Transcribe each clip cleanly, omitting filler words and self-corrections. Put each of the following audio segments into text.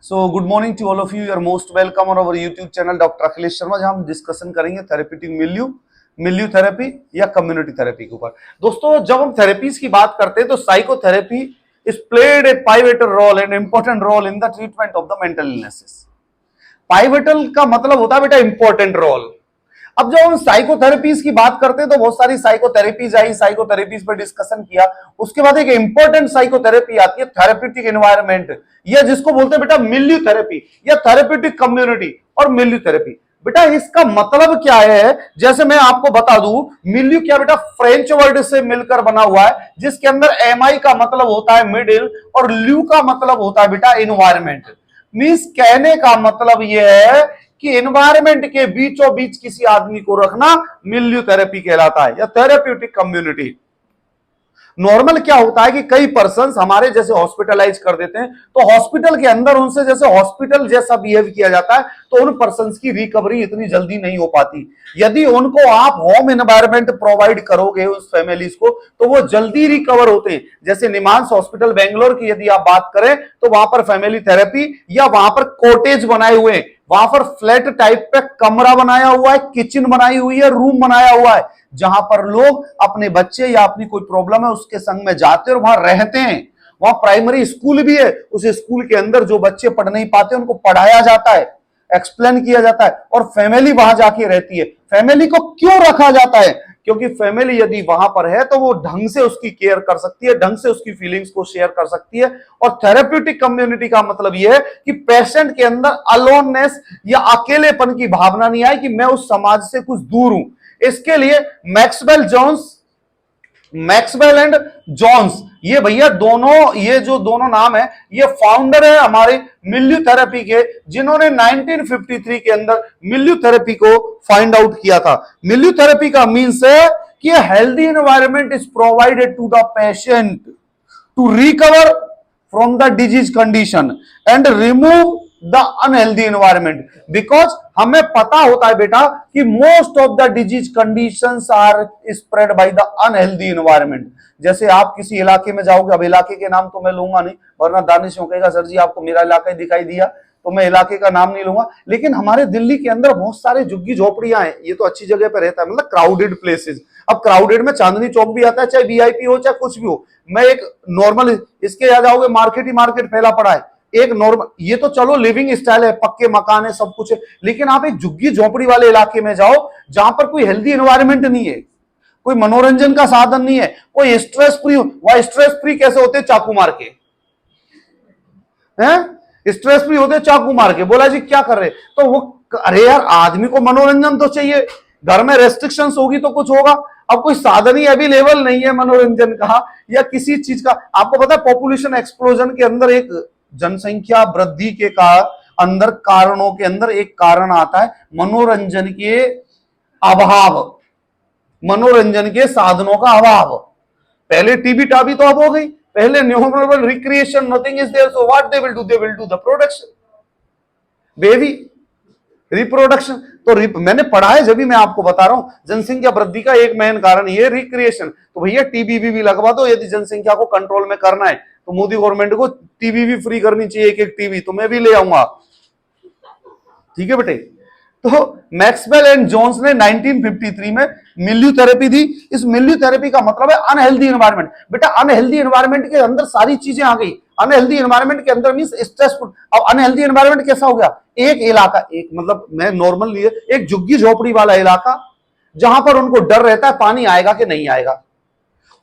So good morning to all of you. You are most welcome on our YouTube channel Dr. Akhilesh Sharma, जहां हम discussion करेंगे therapeutic milieu therapy या community therapy के ऊपर। दोस्तों, जब हम थेरेपीज की बात करते हैं तो psychotherapy is played a pivotal role and important role in the treatment of the mental illnesses. Pivotal का मतलब होता है बेटा इंपॉर्टेंट रोल। अब जब हम साइकोथेरेपीज की बात करते हैं तो बहुत सारी साइकोथेरेपीज आई, साइकोथेरेपीज पर डिस्कशन किया। उसके बाद एक इंपॉर्टेंट साइकोथेरेपी आती है थेरेप्यूटिक एनवायरनमेंट, या जिसको बोलते हैं बेटा मिल्यू थेरेपी या थेरेप्यूटिक कम्युनिटी और मिल्यू थेरेपी। बेटा इसका मतलब क्या है, जैसे मैं आपको बता दूं, मिल्यू क्या बेटा फ्रेंच वर्ड से मिलकर बना हुआ है, जिसके अंदर एमआई का मतलब होता है मिडिल और ल्यू का मतलब होता है बेटा एनवायरनमेंट। मींस कहने का मतलब यह है कि एनवायरनमेंट के बीचों बीच किसी आदमी को रखना मिल्यू थेरेपी कहलाता है या थेरेप्यूटिक कम्युनिटी। नॉर्मल क्या होता है कि कई पर्सन्स हमारे जैसे हॉस्पिटलाइज कर देते हैं, तो हॉस्पिटल के अंदर उनसे जैसे हॉस्पिटल जैसा बिहेव किया जाता है, तो उन पर्सन्स की रिकवरी इतनी जल्दी नहीं हो पाती। यदि उनको आप होम एनवायरनमेंट प्रोवाइड करोगे उस फैमिलीज को, तो वो जल्दी रिकवर होते हैं। जैसे निमांस हॉस्पिटल बेंगलोर की यदि आप बात करें, तो वहां पर फैमिली थेरेपी या वहां पर कॉटेज बनाए हुए हैं, वहां पर फ्लैट टाइप पे कमरा बनाया हुआ है, किचन बनाई हुई है, रूम बनाया हुआ है, जहां पर लोग अपने बच्चे या अपनी कोई प्रॉब्लम है उसके संग में जाते हैं और वहां रहते हैं। वहां प्राइमरी स्कूल भी है, उस स्कूल के अंदर जो बच्चे पढ़ नहीं पाते उनको पढ़ाया जाता है, एक्सप्लेन किया जाता है, और फैमिली वहां जाके रहती है। फैमिली को क्यों रखा जाता है? क्योंकि फैमिली यदि वहां पर है तो वो ढंग से उसकी केयर कर सकती है, ढंग से उसकी फीलिंग्स को शेयर कर सकती है। और थेरेप्यूटिक कम्युनिटी का मतलब यह है कि पेशेंट के अंदर अलोननेस या अकेलेपन की भावना नहीं आए कि मैं उस समाज से कुछ दूर हूं। इसके लिए मैक्सवेल एंड जोन्स, ये भैया दोनों, ये जो दोनों नाम है, ये फाउंडर है हमारे मिल्यू थेरेपी के, जिन्होंने 1953 के अंदर मिल्यू थेरेपी को फाइंड आउट किया था। मिल्यू थेरेपी का मीन्स है कि healthy environment is provided to the patient to recover from the disease condition and remove the unhealthy environment. Because हमें पता होता है बेटा कि most of the disease conditions are spread by the unhealthy environment. जैसे आप किसी इलाके में जाओगे, अब इलाके के नाम तो मैं लूंगा नहीं, वरना दानिश कहेगा सर जी आपको मेरा इलाका ही दिखाई दिया, तो मैं इलाके का नाम नहीं लूंगा। लेकिन हमारे दिल्ली के अंदर बहुत सारे झुग्गी झोपड़ियां हैं, ये तो अच्छी जगह पर रहता है, मतलब क्राउडेड प्लेसेस। अब क्राउडेड में चांदनी चौक भी आता है, चाहे वीआईपी हो चाहे कुछ भी हो। मैं एक नॉर्मल, इसके आ जाओगे मार्केट ही मार्केट फैला पड़ा है, एक नॉर्मल, ये तो चलो लिविंग स्टाइल है, पक्के मकान है, सब कुछ है। लेकिन आप एक झुग्गी झोपड़ी वाले इलाके में जाओ जहां पर कोई हेल्दी एनवायरनमेंट नहीं है, कोई मनोरंजन का साधन नहीं है, कोई स्ट्रेस फ्री, वह स्ट्रेस फ्री कैसे होते? चाकू मार के हैं, स्ट्रेस फ्री होते चाकू मार के। बोला जी क्या कर रहे? तो वो, अरे यार आदमी को मनोरंजन तो चाहिए, घर में रेस्ट्रिक्शंस होगी तो कुछ होगा। अब कोई साधन ही अवेलेबल नहीं है मनोरंजन का या किसी चीज का। आपको पता है पॉपुलेशन एक्सप्लोजन के अंदर, एक जनसंख्या वृद्धि के अंदर कारणों के अंदर एक कारण आता है मनोरंजन के अभाव, मनोरंजन के साधनों का अभाव। पहले टीवी टावी तो अब हो गई, पहले numerable recreation nothing is there, so what they will do the production, baby reproduction. तो मैंने पढ़ा है, जब भी मैं आपको बता रहा हूं, जनसंख्या वृद्धि का एक मेन कारण ये रिक्रिएशन। तो भैया टीवी भी लगवा दो, यदि जनसंख्या को कंट्रोल में करना है तो मोदी गवर्नमेंट को टीवी भी फ्री करनी चाहिए, एक टीवी तो मैं भी ले आऊंगा। ठीक है बेटे। तो मैक्सवेल एंड जोन्स ने 1953 में मिल्यू थेरेपी दी। इस मिल्यू थेरेपी का मतलब है अनहेल्दी एनवायरनमेंट। बेटा अनहेल्दी एनवायरनमेंट के अंदर सारी चीजें आ गई। अनहेल्दी एनवायरनमेंट के अंदर मींस स्ट्रेसफुल। अब अनहेल्दी एनवायरनमेंट कैसा हो गया? एक इलाका, एक मतलब मैं नॉर्मल लिए, एक झुग्गी झोपड़ी वाला इलाका, जहां पर उनको डर रहता है पानी आएगा कि नहीं आएगा,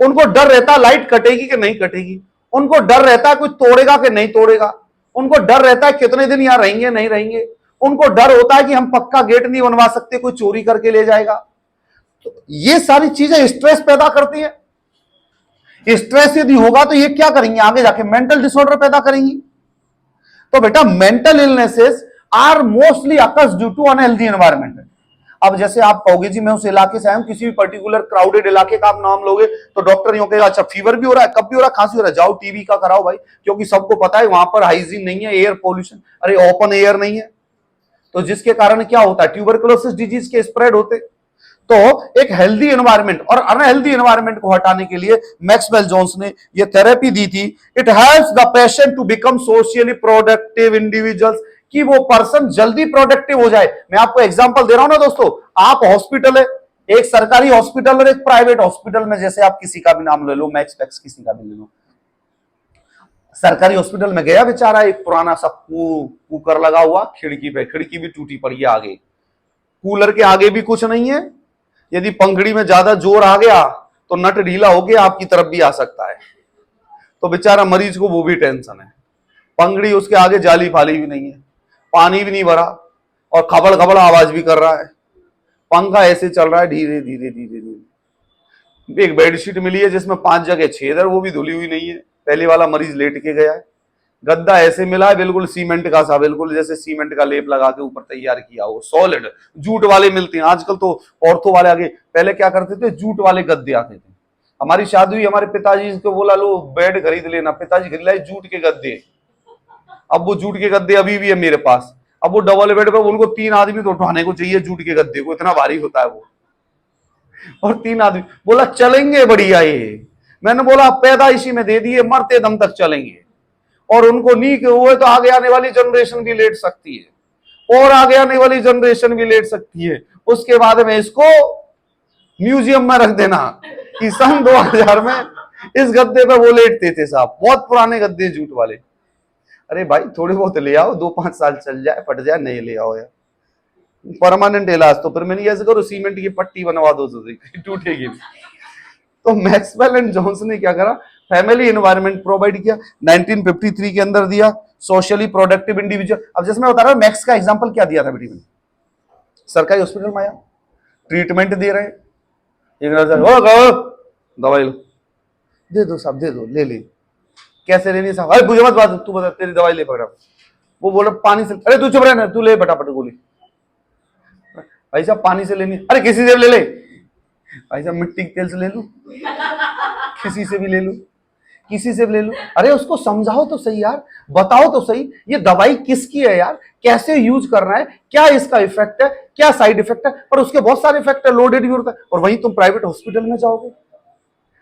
उनको डर रहता है लाइट कटेगी कि नहीं कटेगी, उनको डर रहता है कोई तोड़ेगा कि नहीं तोड़ेगा, उनको डर रहता है कितने दिन यहां रहेंगे नहीं रहेंगे, उनको डर होता है कि हम पक्का गेट नहीं बनवा सकते, कोई चोरी करके ले जाएगा। तो ये सारी चीजें स्ट्रेस पैदा करती है। स्ट्रेस यदि होगा तो ये क्या करेंगे आगे जाके? मेंटल डिसऑर्डर पैदा करेंगी। तो बेटा mental illnesses are mostly occurs due to unhealthy environment. अब जैसे आप कहोगे जी मैं उस इलाके से आया हूं, किसी भी पर्टिकुलर क्राउडेड इलाके का आप नाम लोगे तो डॉक्टर यूं कहेगा अच्छा फीवर भी हो रहा है, कब भी हो रहा है, खांसी हो रहा है, जाओ टीबी का कराओ भाई, क्योंकि सबको पता है वहां पर हाइजीन नहीं है, एयर पोल्यूशन, अरे ओपन एयर नहीं है, तो जिसके कारण क्या होता है ट्यूबरकुलोसिस डिजीज के स्प्रेड होते। तो एक हेल्दी एनवायरनमेंट और अनहेल्दी एनवायरनमेंट को हटाने के लिए मैक्सवेल जोन्स ने ये थेरेपी दी थी। It helps the patient to become socially productive individuals, कि वो पर्सन जल्दी प्रोडक्टिव हो जाए। मैं आपको एग्जांपल दे रहा हूं ना दोस्तों, आप हॉस्पिटल है, एक सरकारी हॉस्पिटल और एक प्राइवेट हॉस्पिटल में, जैसे आप किसी का भी नाम ले लो, मैक्स पैक्स किसी का भी ले लो। सरकारी हॉस्पिटल में गया बेचारा, एक पुराना सा कुकर लगा हुआ खिड़की पे, खिड़की भी टूटी पड़ी है आगे, कूलर के आगे भी कुछ नहीं है, यदि पंखड़ी में ज्यादा जोर आ गया तो नट ढीला होकर आपकी तरफ भी आ सकता है। तो बेचारा मरीज को वो भी टेंशन है, पंखड़ी उसके आगे जाली फाली भी नहीं है, पानी भी नहीं भरा और खबड़ खबड़ आवाज भी कर रहा है, पंखा ऐसे चल रहा है धीरे धीरे धीरे धीरे। एक बेडशीट मिली है जिसमें 5 जगह छेद है, वो भी धुली हुई नहीं है, पहले वाला मरीज लेट के गया है। गद्दा ऐसे मिला है बिल्कुल सीमेंट का सा, बिल्कुल जैसे सीमेंट का लेप लगा के ऊपर तैयार किया हो, सॉलिड। जूट वाले मिलते हैं आजकल तो, ऑर्थो वाले आगे, पहले क्या करते थे, जूट वाले गद्दे आते थे। हमारी शादी हुई, हमारे पिताजी को बोला लो बेड खरीद लेना, पिताजी खरीद लाए जूट के गद्दे। अब वो जूट के गद्दे अभी भी है मेरे पास। अब वो डबल बेड पे उनको 3 आदमी तो उठाने को चाहिए जूट के गद्दे को, इतना भारी होता है वो। और 3 आदमी बोला चलेंगे बढ़िया ये, मैंने बोला पैदाइशी में दे दिए, मरते दम तक चलेंगे। और उनको नी के हुए तो आगे आने वाली जनरेशन भी लेट सकती है, और आगे आने वाली जनरेशन भी लेट सकती है। उसके बाद में इसको म्यूजियम में रख देना कि सन 2000 में इस गद्दे पे वो लेटते थे साहब, बहुत पुराने गद्दे जूट वाले। अरे भाई थोड़े बहुत ले आओ, 2-5 साल चल जाए, फट जाए, नहीं ले आओ यार, परमानेंट इलाज। तो फिर मैंने ऐसे करो, सीमेंट की पट्टी बनवा दो तो टूटेगी। तो मैक्सवेल एंड जोन्स ने क्या करा, फैमिली एनवायरनमेंट प्रोवाइड किया, 1953 के अंदर दिया, सोशली प्रोडक्टिव इंडिविजुअल। अब जैसे मैं बता रहा हूं, मैक्स का एग्जांपल क्या दिया था बेटी में, सरकारी हॉस्पिटल में आया, ट्रीटमेंट दे रहे हैं, दवाई लो, दे दो साहब, दे दो, ले ले, कैसे लेनी साहब, अरे मुझे मत बात, तू बता तेरी दवाई ले पकड़ा। वो बोला पानी से, अरे तू चुप रहना, तू ले फटाफट गोली। भाई साहब पानी से लेनी, अरे किसी से ले ले, भाई साहब मिट्टी के तेल से ले लूं, किसी से भी ले लूं, किसी से भी ले लूं। अरे उसको समझाओ तो सही यार, बताओ तो सही ये दवाई किसकी है यार, कैसे यूज करना है, क्या इसका इफेक्ट है, क्या साइड इफेक्ट है। पर उसके बहुत सारे इफेक्ट है, लोडेड भी होता है। और वहीं तुम प्राइवेट हॉस्पिटल में जाओगे,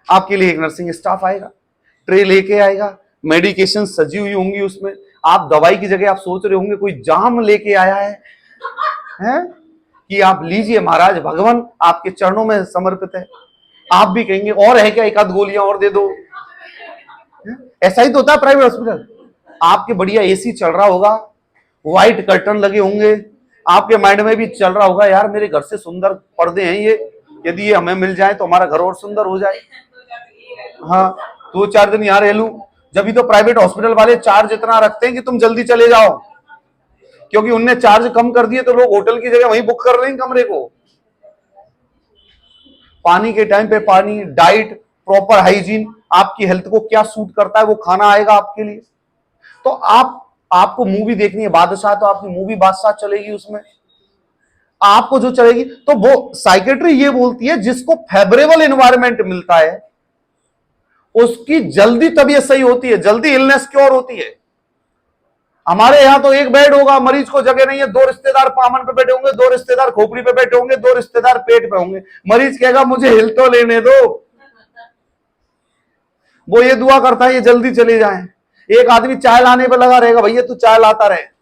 आपके लिए एक नर्सिंग स्टाफ आएगा, ट्रे लेके आएगा, मेडिकेशन सजी हुई होंगी उसमें, आप दवाई की जगह आप सोच रहे होंगे कोई जाम लेके आया है कि आप लीजिए महाराज, भगवान आपके चरणों में समर्पित है। आप भी कहेंगे और है क्या, एक आध गोलियां और दे दो। ऐसा ही तो होता है प्राइवेट हॉस्पिटल। आपके बढ़िया एसी चल रहा होगा, व्हाइट कर्टन लगे होंगे, आपके माइंड में भी चल रहा होगा यार मेरे घर से सुंदर पर्दे हैं ये, यदि ये हमें मिल जाए तो हमारा घर और सुंदर हो जाए। हाँ 2-4 दिन यहाँ रह लूं। जब भी तो प्राइवेट हॉस्पिटल वाले चार्ज इतना रखते हैं कि तुम जल्दी चले जाओ, क्योंकि उनने चार्ज कम कर दिए तो लोग होटल की जगह वहीं बुक कर रहे हैं कमरे को। पानी के टाइम पे पानी, डाइट, प्रॉपर हाइजीन, आपकी हेल्थ को क्या सूट करता है वो खाना आएगा आपके लिए। तो आपको मूवी देखनी है बादशाह, तो आपकी मूवी बादशाह चलेगी, उसमें आपको जो चलेगी। तो वो साइकेट्री ये बोलती है जिसको फेवरेबल एनवायरनमेंट मिलता है उसकी जल्दी तबीयत सही होती है, जल्दी इलनेस क्योर होती है। हमारे यहां तो एक बेड होगा, मरीज को जगह नहीं है, 2 रिश्तेदार पामन पे बैठे होंगे, 2 रिश्तेदार खोपड़ी पे बैठे होंगे, 2 रिश्तेदार पेट पे होंगे। मरीज कहेगा मुझे हिल तो लेने दो, वो ये दुआ करता है ये जल्दी चले जाएं। एक आदमी चाय लाने पे लगा रहेगा, भैया तू चाय लाता रहे।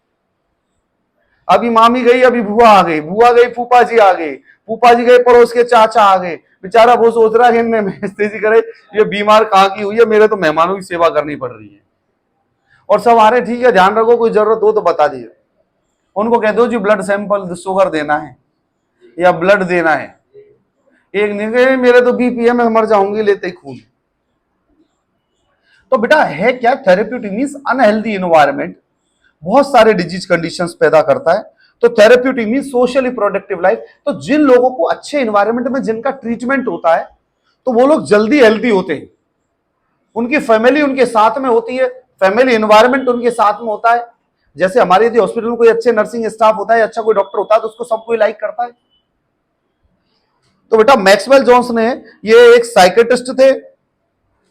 अभी मामी गई, अभी बुआ आ गई, बुआ गई फूफा जी आ गई, फूफा जी गए पड़ोस के चाचा आ गए। बेचारा वो सोच रहा है कि करे ये बीमार कहाँ की हुई है, मेरे तो मेहमानों की सेवा करनी पड़ रही है। और सब आ रहे ठीक है, ध्यान रखो, कोई जरूरत हो तो बता दीजिए। उनको कह दो जी ब्लड सैंपल शुगर देना है या ब्लड देना है। एक नहीं मेरे तो बीपी है, मैं मर जाऊंगी लेते ही खून। तो बेटा है क्या, थेरेप्यूटिक मींस अनहेल्दी एनवायरनमेंट बहुत सारे डिजीज कंडीशंस पैदा करता है। तो therapeutic means socially productive life. तो जिन लोगों को अच्छे एनवायरनमेंट में जिनका ट्रीटमेंट होता है तो वो लोग जल्दी हेल्दी होते हैं, उनकी फैमिली उनके साथ में होती है, फैमिली एनवायरनमेंट उनके साथ में होता है। जैसे हमारे यदि हॉस्पिटल में कोई अच्छे नर्सिंग स्टाफ होता है, अच्छा कोई डॉक्टर होता है तो उसको सब कोई लाइक करता है। तो बेटा मैक्सवेल जोन्स ने, ये एक साइकेट्रिस्ट थे,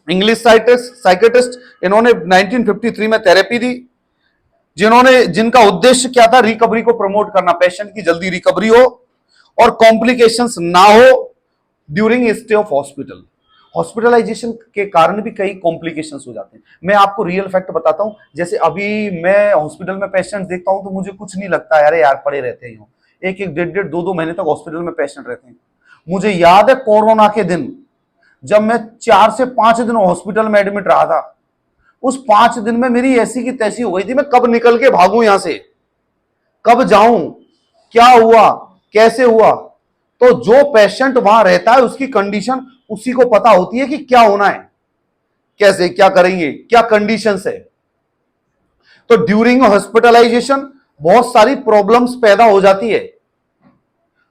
इंग्लिश साइकेट्रिस्ट, इन्होंने 1953 में थेरेपी दी, जिनका उद्देश्य क्या था, रिकवरी को प्रमोट करना, पेशेंट की जल्दी रिकवरी हो और कॉम्प्लिकेशंस ना हो during stay of hospital. Hospitalization के कारण भी कई कॉम्प्लिकेशंस हो जाते हैं। मैं आपको रियल फैक्ट बताता हूं, जैसे अभी मैं हॉस्पिटल में पेशेंट देखता हूं तो मुझे कुछ नहीं लगता है, अरे यार पड़े रहते हैं, एक एक डेढ़ दो दो महीने तक हॉस्पिटल में पेशेंट रहते हैं। मुझे याद है कोरोना के दिन जब मैं 4 से 5 दिन हॉस्पिटल में एडमिट रहा था, उस 5 दिन में मेरी ऐसी की तैसी हो गई थी, मैं कब निकल के भागूं यहां से, कब जाऊं, क्या हुआ, कैसे हुआ। तो जो पेशेंट वहां रहता है उसकी कंडीशन उसी को पता होती है कि क्या होना है, कैसे क्या करेंगे, क्या कंडीशंस है। तो ड्यूरिंग हॉस्पिटलाइजेशन बहुत सारी प्रॉब्लम्स पैदा हो जाती है।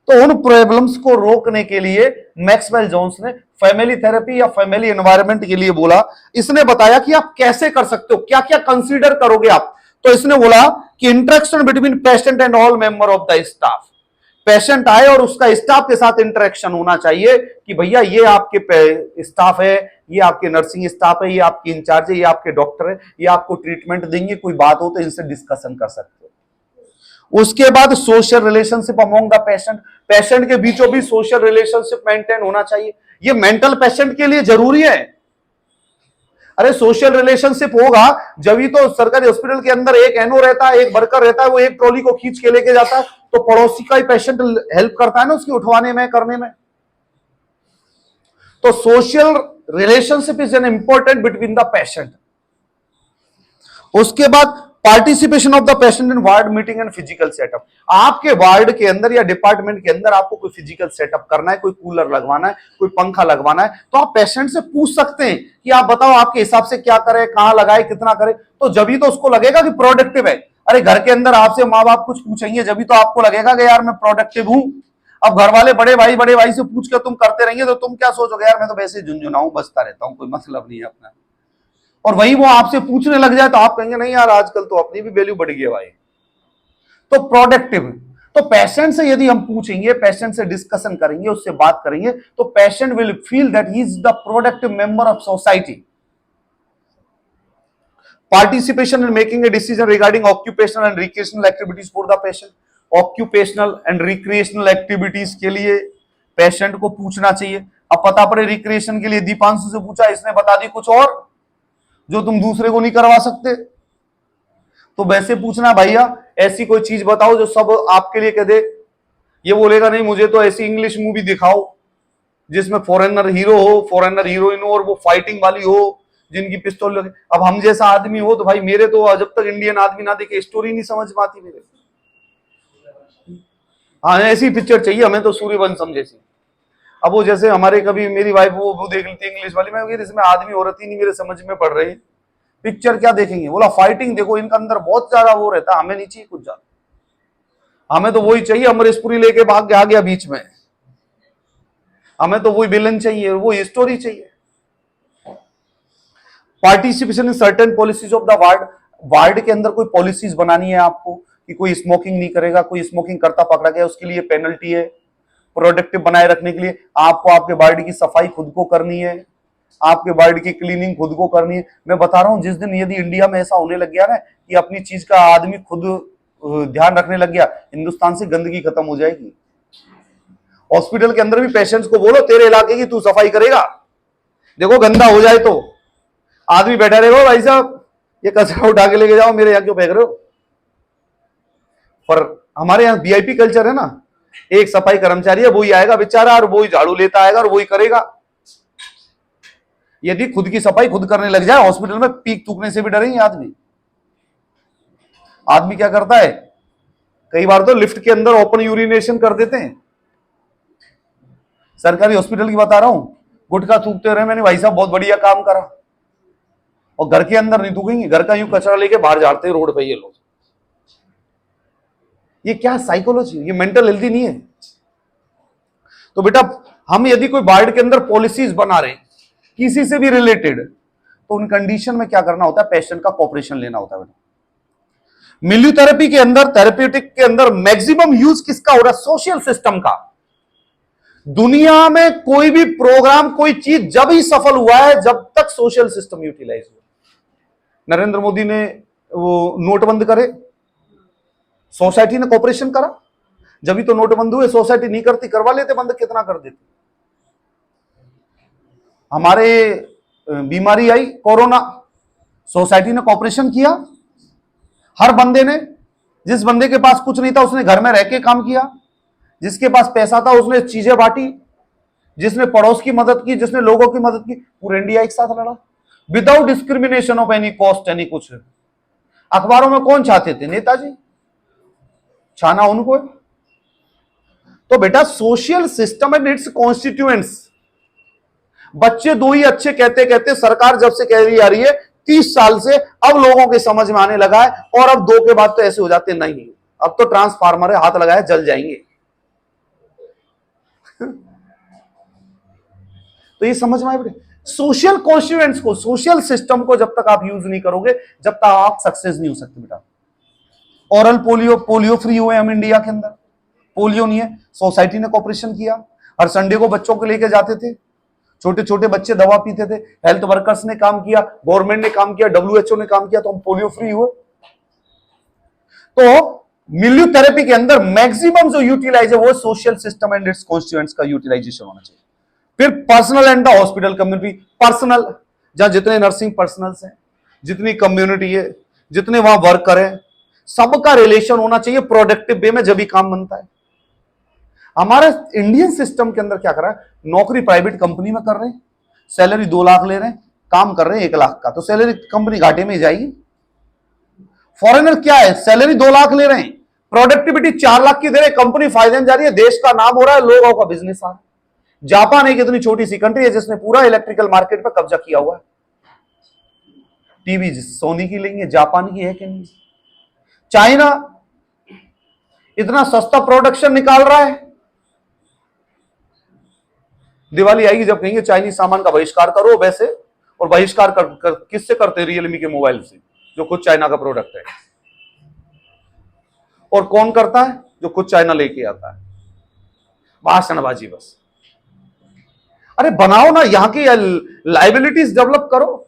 तो उन प्रॉब्लम्स को रोकने के लिए मैक्सवेल जोन्स ने फैमिली थेरेपी या फैमिली एनवायरनमेंट के लिए बोला। इसने बताया कि आप कैसे कर सकते हो, क्या क्या कंसीडर करोगे आप। तो इसने बोला कि interaction between patient and all member of the staff. Patient आए और उसका स्टाफ के साथ इंटरेक्शन होना चाहिए कि भैया ये आपके स्टाफ है, ये आपके नर्सिंग स्टाफ है, ये आपकी इंचार्ज है, ये आपके डॉक्टर है, ये आपको ट्रीटमेंट देंगे, कोई बात हो तो इनसे डिस्कशन कर सकते हो। उसके बाद social relationship among the patient, patient के बीचों बीच सोशल रिलेशनशिप मेंटेन होना चाहिए। ये मेंटल पेशेंट के लिए जरूरी है। अरे सोशल रिलेशनशिप होगा जब ही तो सरकारी हॉस्पिटल के अंदर एक एनओ रहता है, एक वर्कर रहता है, वो एक ट्रॉली को खींच के लेके जाता है तो पड़ोसी का ही पेशेंट हेल्प करता है ना उसकी उठवाने में, करने में। तो social relationship is an important between the patient. उसके बाद participation of the patient in ward meeting and physical setup. आपके वार्ड के अंदर या डिपार्टमेंट के अंदर आपको कोई फिजिकल सेटअप करना है, कोई कूलर लगवाना है, कोई पंखा लगवाना है, तो आप पेशेंट से पूछ सकते हैं कि आप बताओ आपके हिसाब से क्या करें, कहां लगाए, कितना करें। तो जब ही तो उसको लगेगा कि प्रोडक्टिव है। अरे घर के अंदर आपसे माँ बाप कुछ पूछेंगे जब ही तो आपको लगेगा कि यार मैं प्रोडक्टिव हूं। अब घर वाले बड़े भाई से पूछ के तुम करते रहेंगे तो तुम क्या सोचोगे, यार मैं तो वैसे झुंझुनाऊं, बसता रहता हूं, कोई मतलब नहीं है अपना। और वही वो आपसे पूछने लग जाए तो आप कहेंगे नहीं यार आजकल तो अपनी भी वैल्यू बढ़ गई है भाई। तो प्रोडक्टिव, तो पेशेंट से यदि हम पूछेंगे, पेशेंट से डिस्कशन करेंगे, उससे बात करेंगे, तो patient will feel that he is the productive member of society. Participation in making a decision regarding occupational and recreational activities for the patient. Occupational and recreational activities के लिए पेशेंट को पूछना चाहिए। अब पता पड़े रिक्रिएशन के लिए दीपांशु से पूछा, इसने बता दी कुछ और जो तुम दूसरे को नहीं करवा सकते, तो वैसे पूछना भैया ऐसी कोई चीज बताओ जो सब आपके लिए कह दे। ये बोलेगा नहीं मुझे तो ऐसी इंग्लिश मूवी दिखाओ जिसमें फॉरेनर हीरो हो, फॉरेनर हीरोइन हो और वो फाइटिंग वाली हो, जिनकी पिस्तौल लगे। अब हम जैसा आदमी हो तो भाई मेरे तो जब तक इंडियन आदमी ना देखे स्टोरी नहीं समझ में आती मेरे। हाँ ऐसी पिक्चर चाहिए हमें तो, सूर्यवंशम जैसी। अब वो जैसे हमारे कभी मेरी वाइफ वो देख लेती है इंग्लिश वाली, मैं इसमें आदमी औरत ही नहीं मेरे समझ में पड़ रही, पिक्चर क्या देखेंगे। बोला फाइटिंग देखो, इनका अंदर बहुत ज्यादा वो रहता है, हमें नहीं चाहिए कुछ ज्यादा, हमें तो वही चाहिए अमरीशपुरी लेके भाग के आ गया बीच में, हमें तो वही विलन चाहिए, वो स्टोरी चाहिए। Participation in certain policies of the ward, ward के अंदर कोई पॉलिसीज बनानी है आपको कि कोई स्मोकिंग नहीं करेगा, कोई स्मोकिंग करता पकड़ा गया उसके लिए पेनल्टी है। प्रोडक्टिव बनाए रखने के लिए आपको आपके वार्ड की सफाई खुद को करनी है, आपके वार्ड की क्लीनिंग खुद को करनी है। मैं बता रहा हूं जिस दिन यदि इंडिया में ऐसा होने लग गया ना कि अपनी चीज का आदमी खुद ध्यान रखने लग गया, हिंदुस्तान से गंदगी खत्म हो जाएगी। हॉस्पिटल के अंदर भी पेशेंट्स को बोलो तेरे इलाके की तू सफाई करेगा, देखो गंदा हो जाए तो आदमी बैठा रहेगा, भाई साहब ये कचरा उठा के लेके जाओ, मेरे यहाँ क्यों फेंक रहे हो। पर हमारे यहाँ वीआईपी कल्चर है ना, एक सफाई कर्मचारी है वही आएगा बेचारा और वही झाड़ू लेता आएगा और वही करेगा। यदि खुद की सफाई खुद करने लग जाए हॉस्पिटल में पीक थूकने से भी डरेंगे आदमी। आदमी क्या करता है, कई बार तो लिफ्ट के अंदर ओपन यूरिनेशन कर देते हैं। सरकारी हॉस्पिटल की बता रहा हूं, गुटखा थूकते रहे, मैंने भाई साहब बहुत बढ़िया काम करा। और घर के अंदर नहीं थूकेंगे, घर का यूं कचरा लेके बाहर जाते हैं रोड पे ये लोग। ये क्या साइकोलॉजी, ये मेंटल हेल्थी नहीं है। तो बेटा हम यदि कोई वार्ड के अंदर पॉलिसीज बना रहे हैं किसी से भी रिलेटेड, तो उन कंडीशन में क्या करना होता है, पेशेंट का कोऑपरेशन लेना होता है। मिल्यू थेरेपी के अंदर, थेरेप्यूटिक के अंदर मैक्सिमम यूज किसका हो रहा है, सोशल सिस्टम का। दुनिया में कोई भी प्रोग्राम, कोई चीज जब ही सफल हुआ है जब तक सोशल सिस्टम यूटिलाइज हुआ। नरेंद्र मोदी ने वो नोट बंद करे, सोसाइटी ने कोऑपरेशन करा। जब भी तो नोटबंदी हुए, सोसाइटी नहीं करती, करवा लेते बंद, कितना कर देते। हमारे बीमारी आई कोरोना, सोसाइटी ने कॉपरेशन किया, हर बंदे ने, जिस बंदे के पास कुछ नहीं था उसने घर में रह के काम किया, जिसके पास पैसा था उसने चीजें बांटी, जिसने पड़ोस की मदद की, जिसने लोगों की मदद की, पूरा इंडिया एक साथ लड़ा without discrimination of any cost any कुछ। अखबारों में कौन छाते थे? नेताजी, छाना उनको। तो बेटा social system and it's constituents, बच्चे दो ही अच्छे कहते कहते सरकार जब से कह रही आ रही है 30 साल से, अब लोगों के समझ में आने लगा है, और अब दो के बाद तो ऐसे हो जाते नहीं, अब तो ट्रांसफार्मर है, हाथ लगाया जल जाएंगे। तो ये समझ में आए बेटे, सोशल कॉन्स्टिट्यूएंट्स को, सोशल सिस्टम को जब तक आप यूज नहीं करोगे, जब तक आप सक्सेस नहीं हो सकते बेटा। ओरल पोलियो, पोलियो फ्री हुए हम इंडिया के अंदर, पोलियो नहीं है, सोसाइटी ने कॉपरेशन किया, हर संडे को बच्चों को लेके जाते थे, छोटे छोटे बच्चे दवा पीते थे, हेल्थ वर्कर्स ने काम किया, गवर्नमेंट ने काम किया, WHO ने काम किया, तो हम पोलियो फ्री हुए। तो मिल्यू थेरेपी के अंदर मैक्सिमम जो यूटिलाइज है वो social system and it's constituents का यूटिलाइजेशन होना चाहिए। फिर personal and the hospital community, personal जहां जितने नर्सिंग पर्सनल्स हैं, जितनी कम्युनिटी है, जितने वहां वर्कर हैं, सबका रिलेशन होना चाहिए प्रोडक्टिव वे में, जब भी काम बनता है। हमारे इंडियन सिस्टम के अंदर क्या कर रहा है, नौकरी प्राइवेट कंपनी में कर रहे हैं, सैलरी 2 लाख ले रहे हैं, काम कर रहे हैं 1 लाख का, तो सैलरी कंपनी घाटे में ही जाएगी। फॉरेनर क्या है, सैलरी 2 लाख ले रहे हैं, प्रोडक्टिविटी 4 लाख की दे रहे हैं, कंपनी फायदे में जा रही है, देश का नाम हो रहा है, लोगों का बिजनेस आ रहा है। जापान एक इतनी छोटी सी कंट्री है जिसने पूरा इलेक्ट्रिकल मार्केट पर कब्जा किया हुआ है। टीवी सोनी की लेंगे, जापान की है कि नहीं? चाइना इतना सस्ता प्रोडक्शन निकाल रहा है, दिवाली आएगी जब कहेंगे चाइनीज सामान का बहिष्कार करो वैसे, और बहिष्कार किससे करते? रियलमी के मोबाइल से, जो खुद चाइना का प्रोडक्ट है। और कौन करता है? जो खुद चाइना लेके आता है। भाषणबाजी बस। अरे बनाओ ना, यहां की लाइबिलिटीज डेवलप करो।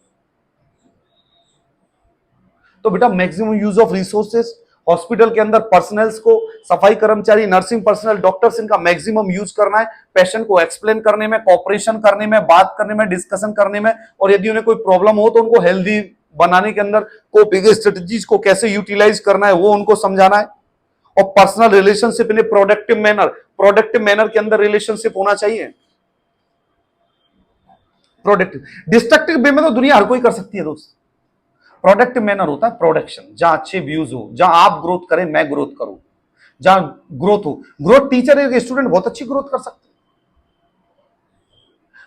तो बेटा maximum use of resources, hospital के अंदर पर्सनल्स को, सफाई कर्मचारी, नर्सिंग पर्सनल, डॉक्टर्स, इनका मैक्सिमम यूज करना है, पेशेंट को एक्सप्लेन करने में, कॉपरेशन करने में, बात करने में, डिस्कशन करने में, और यदि उन्हें कोई प्रॉब्लम हो तो उनको हेल्दी बनाने के अंदर कोपिंग स्ट्रेटजीज को कैसे यूटिलाइज करना है वो उनको समझाना है। और personal relationship in A productive manner के अंदर रिलेशनशिप होना चाहिए। प्रोडक्टिव, डिस्ट्रक्टिव वे में तो दुनिया हर कोई कर सकती है दोस्त। प्रोडक्टिव मैनर होता है प्रोडक्शन, जहां अच्छे व्यूज हो, जहां आप ग्रोथ करें, मैं ग्रोथ करूं, जहां ग्रोथ हो। ग्रोथ टीचर एक स्टूडेंट बहुत अच्छी ग्रोथ कर सकते हैं,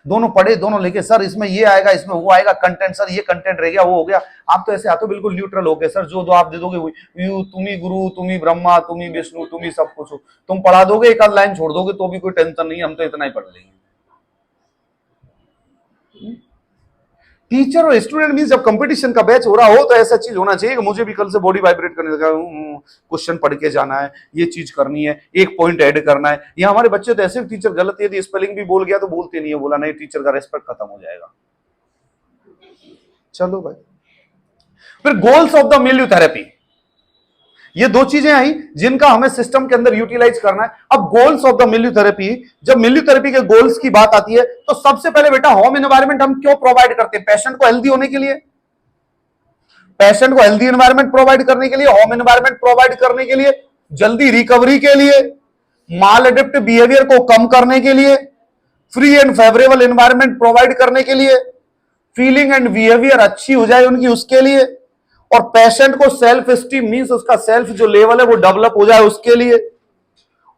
दोनों पढ़े, दोनों लेके, सर इसमें ये आएगा, इसमें वो आएगा, कंटेंट सर ये कंटेंट रह गया, वो हो गया। आप तो ऐसे आते हो बिल्कुल न्यूट्रल हो गए, सर जो दो आप दे दोगे यू, तुम ही गुरु, तुम ही ब्रह्मा, तुम ही विष्णु, तुम ही सब कुछ हो, तुम पढ़ा दोगे, एक आध लाइन छोड़ दोगे तो भी कोई टेंशन नहीं, हम तो इतना ही पढ़ लेंगे। टीचर और स्टूडेंट मींस जब कंपटीशन का बैच हो रहा हो तो ऐसा चीज होना चाहिए कि मुझे भी कल से बॉडी वाइब्रेट करने लगा, क्वेश्चन पढ़ के जाना है, ये चीज करनी है, एक पॉइंट ऐड करना है। ये हमारे बच्चे तो ऐसे टीचर गलत है, स्पेलिंग भी बोल गया तो बोलते नहीं है, बोला नहीं टीचर का रेस्पेक्ट खत्म हो जाएगा। चलो भाई, फिर goals of the milieu therapy, ये दो चीजें आई जिनका हमें सिस्टम के अंदर यूटिलाइज करना है। अब goals of the milieu therapy, जब मिल्यू थेरेपी के गोल्स की बात आती है तो सबसे पहले बेटा होम एनवायरनमेंट हम क्यों प्रोवाइड करते हैं? पेशेंट को हेल्दी होने के लिए, पेशेंट को हेल्दी एनवायरनमेंट प्रोवाइड करने के लिए, होम एनवायरनमेंट प्रोवाइड करने के लिए, जल्दी रिकवरी के लिए, माल एडेप्टिव बिहेवियर को कम करने के लिए, free and favourable environment provide करने के लिए, फीलिंग एंड बिहेवियर अच्छी हो जाए उनकी उसके लिए, और पेशेंट को सेल्फ स्टीम मींस उसका सेल्फ जो लेवल है वो डेवलप हो जाए उसके लिए,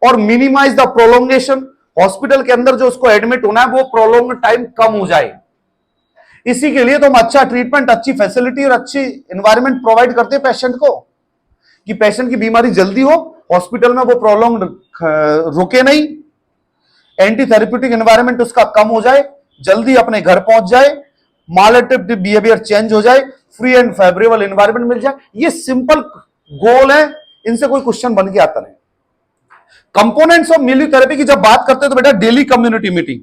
और मिनिमाइज द प्रोलोंगेशन, हॉस्पिटल के अंदर जो उसको एडमिट होना है वो प्रोलोंग टाइम कम हो जाए। इसी के लिए तो हम अच्छा ट्रीटमेंट, अच्छी फैसिलिटी और अच्छी एनवायरनमेंट प्रोवाइड करते हैं पेशेंट को, कि पेशेंट की बीमारी जल्दी हो, हॉस्पिटल में वो प्रोलोंग रुके नहीं, एंटी थेरेप्यूटिक एनवायरनमेंट उसका कम हो जाए, जल्दी अपने घर पहुंच जाए, मालएडेप्टिव बिहेवियर चेंज हो जाए, फ्री एंड फेवरेबल एनवायरनमेंट मिल जाए। ये सिंपल गोल है, इनसे कोई क्वेश्चन बन के आता नहीं। कंपोनेंट्स ऑफ मिल्यू थेरेपी की जब बात करते हैं तो बेटा daily community meeting,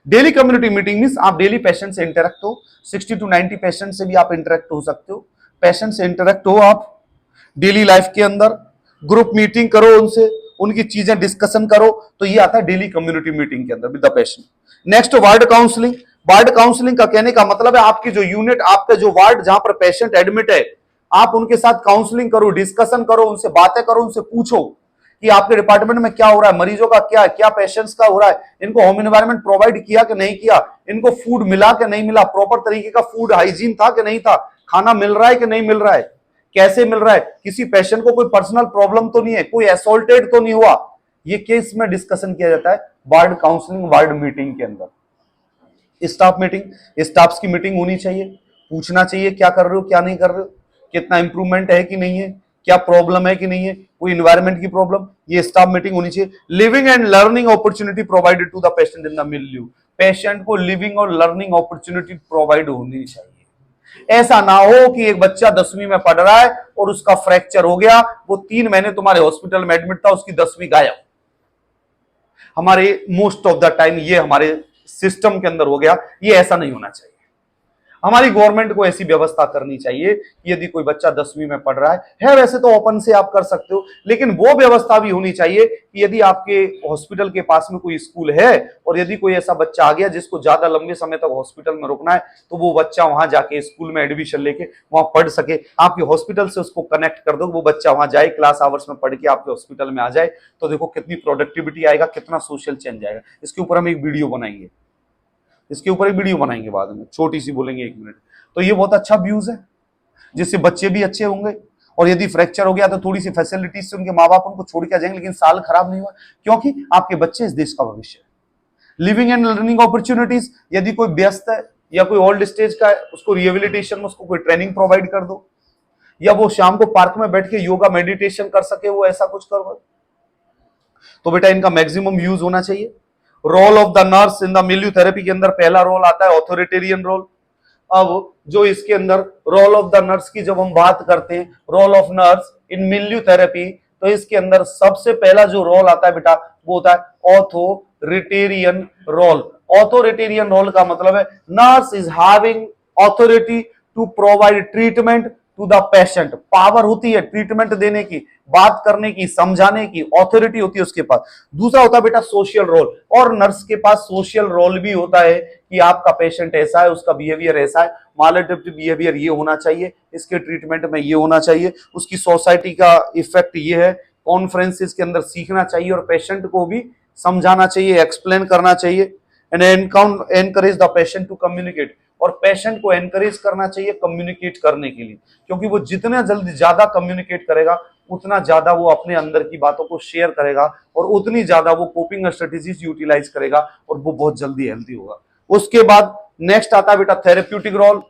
daily community meeting means आप डेली पेशेंट से इंटरेक्ट हो, 60 to 90 पेशेंट से भी आप इंटरेक्ट हो सकते हो, पेशेंट से इंटरेक्ट हो आप डेली लाइफ के अंदर, ग्रुप मीटिंग करो उनसे, उनकी चीजें डिस्कशन करो, तो ये आता है डेली कम्युनिटी मीटिंग के अंदर with the patient. Next ward counselling. Ward counselling का कहने का मतलब है आपकी जो यूनिट, आपका जो वार्ड जहां पर पेशेंट एडमिट है, आप उनके साथ काउंसलिंग करो, डिस्कशन करो, उनसे बातें करो, उनसे पूछो कि आपके डिपार्टमेंट में क्या हो रहा है, मरीजों का क्या है, क्या पेशेंट्स का हो रहा है, इनको होम एनवायरनमेंट प्रोवाइड किया कि नहीं किया, इनको फूड मिला कि नहीं मिला, प्रॉपर तरीके का फूड हाइजीन था कि नहीं था, खाना मिल रहा है कि नहीं मिल रहा है, कैसे मिल रहा है, किसी पेशेंट को कोई पर्सनल प्रॉब्लम तो नहीं है, कोई असोल्टेड तो नहीं हुआ, ये केस में डिस्कशन किया जाता है वार्ड काउंसलिंग, वार्ड मीटिंग के अंदर। स्टाफ मीटिंग, स्टाफ्स की मीटिंग होनी चाहिए, पूछना चाहिए क्या कर रहे हो, क्या नहीं कर रहे हो, कितना इंप्रूवमेंट है कि नहीं है, क्या प्रॉब्लम है कि नहीं है, कोई इन्वायरमेंट की प्रॉब्लम, ये स्टाफ मीटिंग होनी चाहिए। Living and learning opportunity provided to the patient in the milieu. Patient को लिविंग और लर्निंग अपॉर्चुनिटी प्रोवाइड होनी चाहिए। ऐसा ना हो कि एक बच्चा 10वीं में पढ़ रहा है और उसका फ्रैक्चर हो गया, वो 3 महीने तुम्हारे हॉस्पिटल में एडमिट था, उसकी 10वीं गायब। हमारे मोस्ट ऑफ द टाइम ये हमारे सिस्टम के अंदर हो गया, ये ऐसा नहीं होना चाहिए। हमारी गवर्नमेंट को ऐसी व्यवस्था करनी चाहिए कि यदि कोई बच्चा 10वीं में पढ़ रहा है वैसे तो ओपन से आप कर सकते हो, लेकिन वो व्यवस्था भी होनी चाहिए कि यदि आपके हॉस्पिटल के पास में कोई स्कूल है और यदि कोई ऐसा बच्चा आ गया जिसको ज्यादा लंबे समय तक हॉस्पिटल में रुकना है, तो वो बच्चा वहां जाके स्कूल में एडमिशन लेके वहां पढ़ सके। आपके हॉस्पिटल से उसको कनेक्ट कर दो, वो बच्चा वहां जाए, क्लास आवर्स में पढ़ के आपके हॉस्पिटल में आ जाए, तो देखो कितनी प्रोडक्टिविटी आएगा, कितना सोशल चेंज आएगा। इसके ऊपर हम एक वीडियो बनाएंगे, बाद में, छोटी सी बोलेंगे 1 मिनट। तो ये बहुत अच्छा व्यूज है, जिससे बच्चे भी अच्छे होंगे, और यदि फ्रैक्चर हो गया तो थोड़ी सी फैसिलिटीज से उनके माँ बाप उनको छोड़ के आ जाएंगे, लेकिन साल खराब नहीं हुआ, क्योंकि आपके बच्चे इस देश का भविष्य है। लिविंग एंड लर्निंग अपॉर्चुनिटीज, यदि कोई व्यस्त है या कोई ओल्ड स्टेज का है, उसको रिहेबिलिटेशन में उसको कोई ट्रेनिंग प्रोवाइड कर दो, या वो शाम को पार्क में बैठ के योगा मेडिटेशन कर सके, वो ऐसा कुछ करो। तो बेटा इनका मैक्सिमम यूज होना चाहिए। Role of the nurse in the milieu therapy के अंदर पहला रोल आता है ऑथोरिटेरियन रोल। अब जो इसके अंदर रोल ऑफ द नर्स की जब हम बात करते हैं, role of nurse in milieu therapy, तो इसके अंदर सबसे पहला जो रोल आता है बेटा वो होता है ऑथोरिटेरियन रोल। ऑथोरिटेरियन रोल का मतलब है nurse is having authority to provide treatment to the patient. Power होती है ट्रीटमेंट देने की, बात करने की, समझाने की, ऑथोरिटी होती है उसके पास। दूसरा होता है बेटा सोशल रोल, और नर्स के पास सोशल रोल भी होता है कि आपका पेशेंट ऐसा है, उसका बिहेवियर ऐसा है, मालएडेप्टिव बिहेवियर ये होना चाहिए, इसके ट्रीटमेंट में ये होना चाहिए, उसकी सोसाइटी का इफेक्ट ये है, कॉन्फ्रेंसेस के अंदर सीखना चाहिए और पेशेंट को भी समझाना चाहिए, एक्सप्लेन करना चाहिए। And encourage the patient to communicate, और पेशेंट को एनकरेज करना चाहिए कम्युनिकेट करने के लिए, क्योंकि वो जितना जल्दी ज्यादा कम्युनिकेट करेगा उतना ज्यादा वो अपने अंदर की बातों को शेयर करेगा, और उतनी ज्यादा वो कोपिंग स्ट्रेटेजीज यूटिलाइज करेगा, और वो बहुत जल्दी हेल्दी होगा। उसके बाद नेक्स्ट आता है बेटा थेरेप्यूटिक रोल।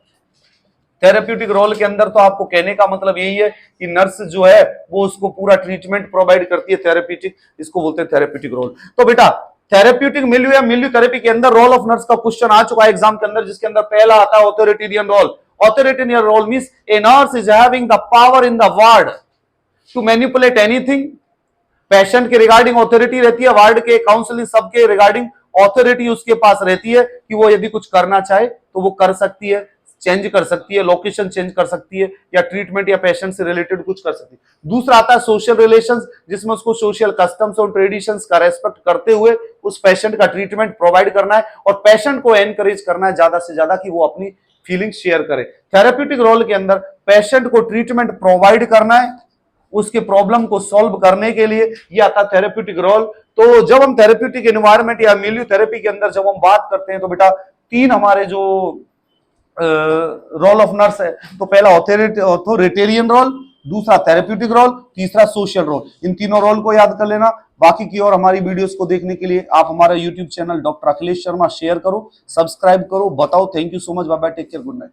थेरेप्यूटिक रोल के अंदर तो आपको कहने का मतलब यही है कि नर्स जो है वो उसको पूरा ट्रीटमेंट प्रोवाइड करती है, थेरेप्यूटिक, इसको बोलते हैं थेरेप्यूटिक रोल। तो बेटा थेरेप्यूटिक मिल्यू या मिल्यू थेरेपी के अंदर रोल ऑफ नर्स का क्वेश्चन आ चुका है एग्जाम के अंदर, जिसके अंदर पहला आता है authoritarian role. Authoritarian role means a nurse is having the power in the ward to manipulate anything. Patient के रिगार्डिंग ऑथोरिटी रहती है, वार्ड के, काउंसलिंग सबके रिगार्डिंग ऑथोरिटी उसके पास रहती है कि वो यदि कुछ करना चाहे तो वो कर सकती है, चेंज कर सकती है, लोकेशन चेंज कर सकती है, या ट्रीटमेंट या पेशेंट से रिलेटेड कुछ कर सकती है। दूसरा आता है सोशल रिलेशंस, जिसमें उसको सोशल कस्टम्स और ट्रेडिशंस का रेस्पेक्ट करते हुए उस पेशेंट का ट्रीटमेंट प्रोवाइड करना है, और पेशेंट को एनकरेज करना है ज्यादा से ज्यादा कि वो अपनी फीलिंग शेयर करे। थेरेप्यूटिक रोल के अंदर पेशेंट को ट्रीटमेंट प्रोवाइड करना है, उसके प्रॉब्लम को सॉल्व करने के लिए ये आता है थेरेप्यूटिक रोल। तो जब हम थेरेप्यूटिक एनवायरनमेंट या मिल्यू थेरेपी के अंदर जब हम बात करते हैं तो बेटा 3 हमारे जो रोल ऑफ नर्स है, तो पहला ऑथोरिटेरियन रोल, दूसरा थेरेप्यूटिक रोल, तीसरा सोशल रोल। इन तीनों रोल को याद कर लेना। बाकी की और हमारी वीडियोस को देखने के लिए आप हमारा YouTube channel doctor Akhilesh Sharma share करो, सब्सक्राइब करो, बताओ। Thank you so much, bye bye, take care, good night.